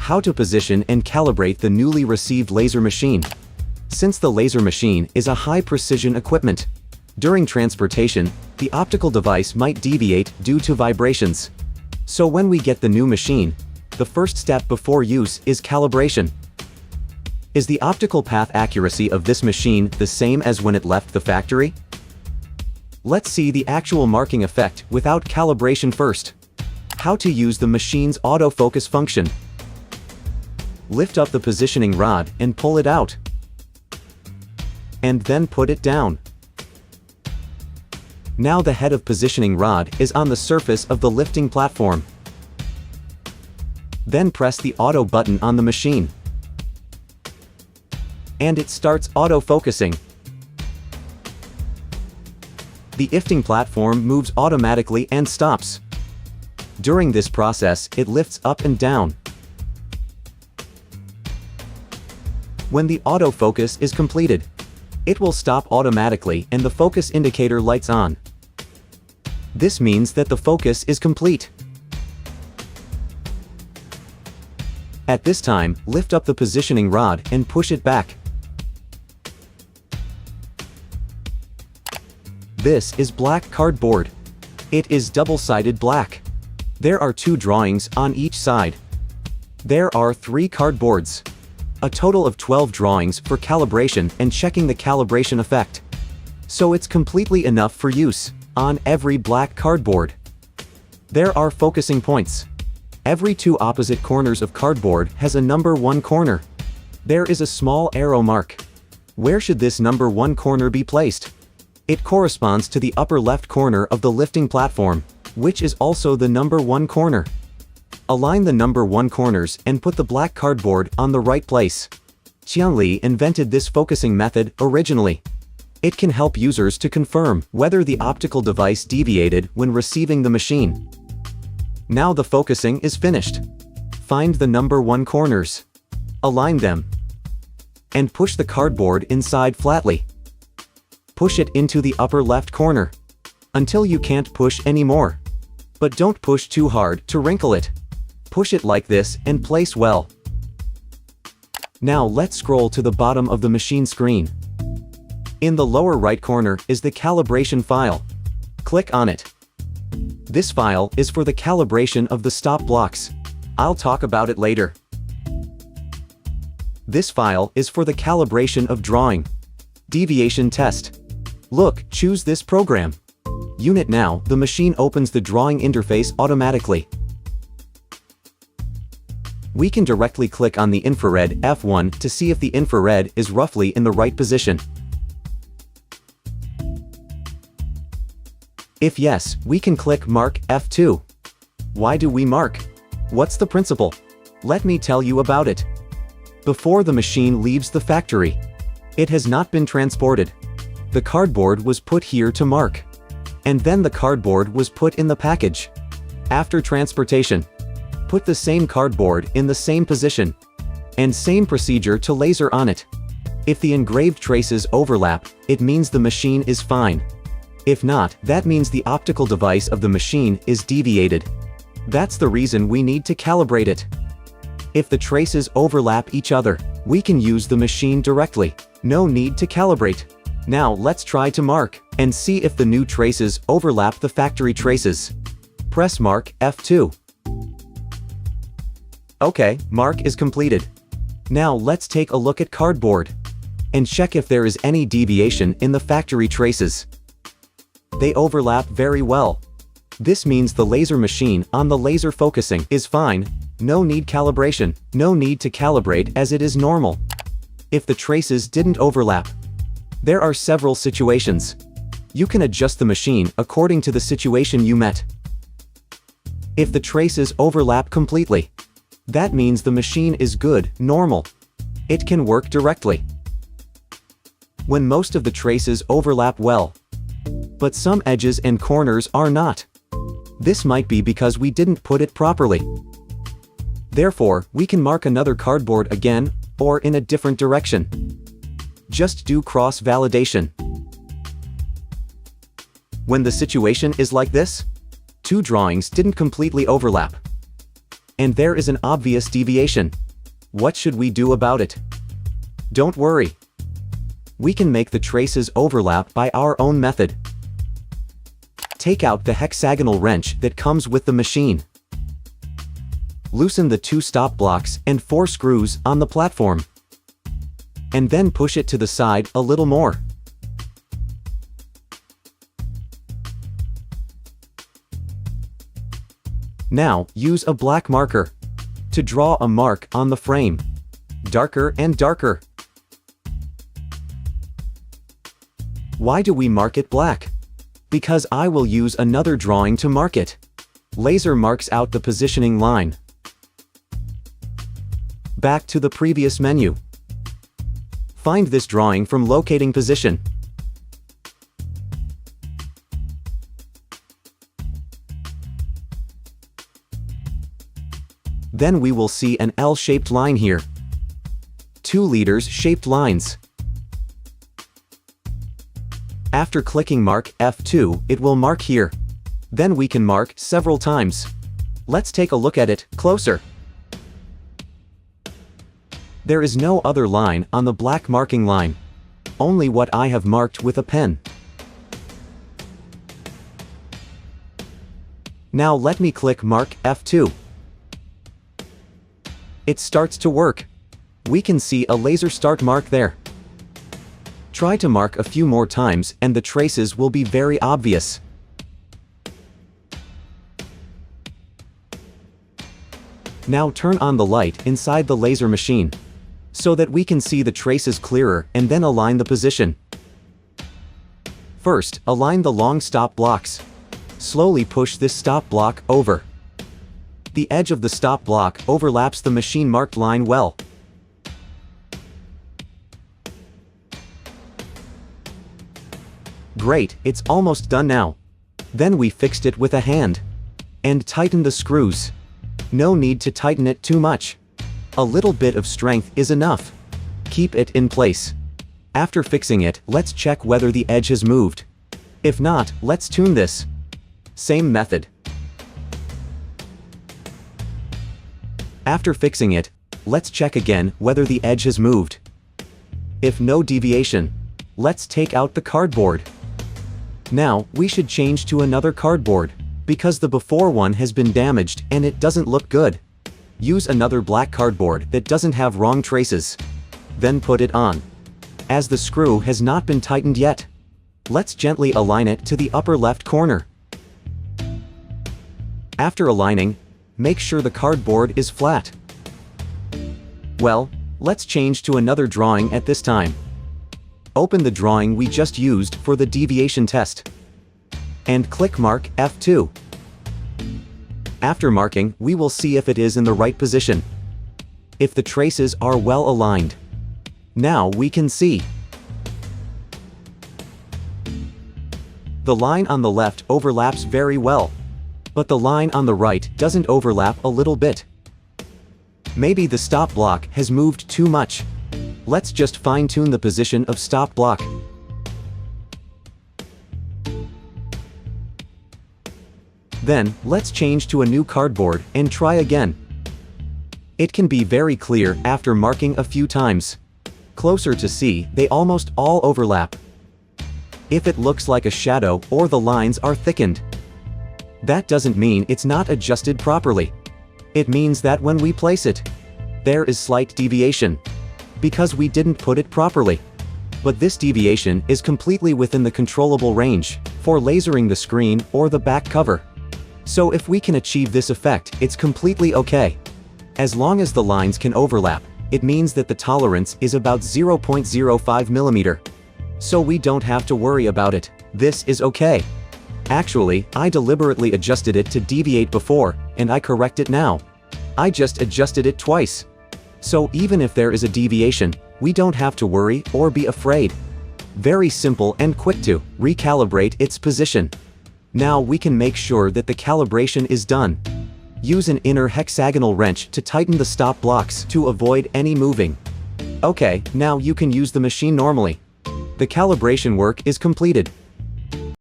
How to position and calibrate the newly received laser machine. Since the laser machine is a high-precision equipment, during transportation, the optical device might deviate due to vibrations. So when we get the new machine, the first step before use is calibration. Is the optical path accuracy of this machine the same as when it left the factory? Let's see the actual marking effect without calibration first. How to use the machine's autofocus function. Lift up the positioning rod and pull it out. And then put it down. Now the head of positioning rod is on the surface of the lifting platform. Then press the auto button on the machine. And it starts auto-focusing. The lifting platform moves automatically and stops. During this process, it lifts up and down. When the autofocus is completed, it will stop automatically and the focus indicator lights on. This means that the focus is complete. At this time, lift up the positioning rod and push it back. This is black cardboard. It is double-sided black. There are 2 drawings on each side. There are 3 cardboards. A total of 12 drawings for calibration and checking the calibration effect. So it's completely enough for use on every black cardboard. There are focusing points. Every 2 opposite corners of cardboard has a number 1 corner. There is a small arrow mark. Where should this number 1 corner be placed? It corresponds to the upper left corner of the lifting platform, which is also the number 1 corner. Align the number 1 corners and put the black cardboard on the right place. QIANLI invented this focusing method originally. It can help users to confirm whether the optical device deviated when receiving the machine. Now the focusing is finished. Find the number 1 corners. Align them. And push the cardboard inside flatly. Push it into the upper left corner until you can't push anymore. But don't push too hard to wrinkle it. Push it like this and place well. Now let's scroll to the bottom of the machine screen. In the lower right corner is the calibration file. Click on it. This file is for the calibration of the stop blocks. I'll talk about it later. This file is for the calibration of drawing. Deviation test. Look, choose this program. Unit now, the machine opens the drawing interface automatically. We can directly click on the infrared F1 to see if the infrared is roughly in the right position. If yes, we can click Mark F2. Why do we mark? What's the principle? Let me tell you about it. Before the machine leaves the factory, it has not been transported. The cardboard was put here to mark. And then the cardboard was put in the package. After transportation, put the same cardboard in the same position. And same procedure to laser on it. If the engraved traces overlap, it means the machine is fine. If not, that means the optical device of the machine is deviated. That's the reason we need to calibrate it. If the traces overlap each other, we can use the machine directly. No need to calibrate. Now let's try to mark and see if the new traces overlap the factory traces. Press Mark F2. Okay, mark is completed. Now let's take a look at cardboard and check if there is any deviation in the factory traces. They overlap very well. This means the laser machine on the laser focusing is fine. No need calibration. No need to calibrate as it is normal. If the traces didn't overlap, there are several situations. You can adjust the machine according to the situation you met. If the traces overlap completely, that means the machine is good, normal. It can work directly. When most of the traces overlap well, but some edges and corners are not, this might be because we didn't put it properly. Therefore, we can mark another cardboard again, or in a different direction. Just do cross-validation. When the situation is like this, 2 drawings didn't completely overlap. and there is an obvious deviation. What should we do about it? Don't worry. We can make the traces overlap by our own method. Take out the hexagonal wrench that comes with the machine. Loosen the 2 stop blocks and 4 screws on the platform. And then push it to the side a little more. Now, use a black marker to draw a mark on the frame. Darker and darker. Why do we mark it black? Because I will use another drawing to mark it. Laser marks out the positioning line. Back to the previous menu. Find this drawing from locating position. Then we will see an L-shaped line here. 2 liters shaped lines. After clicking mark F2, it will mark here. Then we can mark several times. Let's take a look at it closer. There is no other line on the black marking line. Only what I have marked with a pen. Now let me click mark F2. It starts to work. We can see a laser start mark there. Try to mark a few more times and the traces will be very obvious. Now turn on the light inside the laser machine, so that we can see the traces clearer, and then align the position. First, align the long stop blocks. Slowly push this stop block over. The edge of the stop block overlaps the machine marked line well. Great, it's almost done now. Then we fixed it with a hand. And tighten the screws. No need to tighten it too much. A little bit of strength is enough. Keep it in place. After fixing it, let's check whether the edge has moved. If not, let's tune this. Same method. After fixing it, let's check again whether the edge has moved. If no deviation, let's take out the cardboard. Now, we should change to another cardboard, because the before one has been damaged and it doesn't look good. Use another black cardboard that doesn't have wrong traces. Then put it on. As the screw has not been tightened yet, let's gently align it to the upper left corner. After aligning, make sure the cardboard is flat. Well, let's change to another drawing at this time. Open the drawing we just used for the deviation test. And click mark F2. After marking, we will see if it is in the right position. If the traces are well aligned. Now we can see. The line on the left overlaps very well. But the line on the right doesn't overlap a little bit. Maybe the stop block has moved too much. Let's just fine-tune the position of stop block. Then, let's change to a new cardboard and try again. It can be very clear after marking a few times. Closer to see, they almost all overlap. If it looks like a shadow or the lines are thickened, that doesn't mean it's not adjusted properly. It means that when we place it, there is slight deviation, because we didn't put it properly. But this deviation is completely within the controllable range for lasering the screen or the back cover. So if we can achieve this effect, it's completely okay. As long as the lines can overlap, it means that the tolerance is about 0.05 mm. So we don't have to worry about it. This is okay. Actually, I deliberately adjusted it to deviate before, and I correct it now. I just adjusted it twice. So even if there is a deviation, we don't have to worry or be afraid. Very simple and quick to recalibrate its position. Now we can make sure that the calibration is done. Use an inner hexagonal wrench to tighten the stop blocks to avoid any moving. Okay, now you can use the machine normally. The calibration work is completed.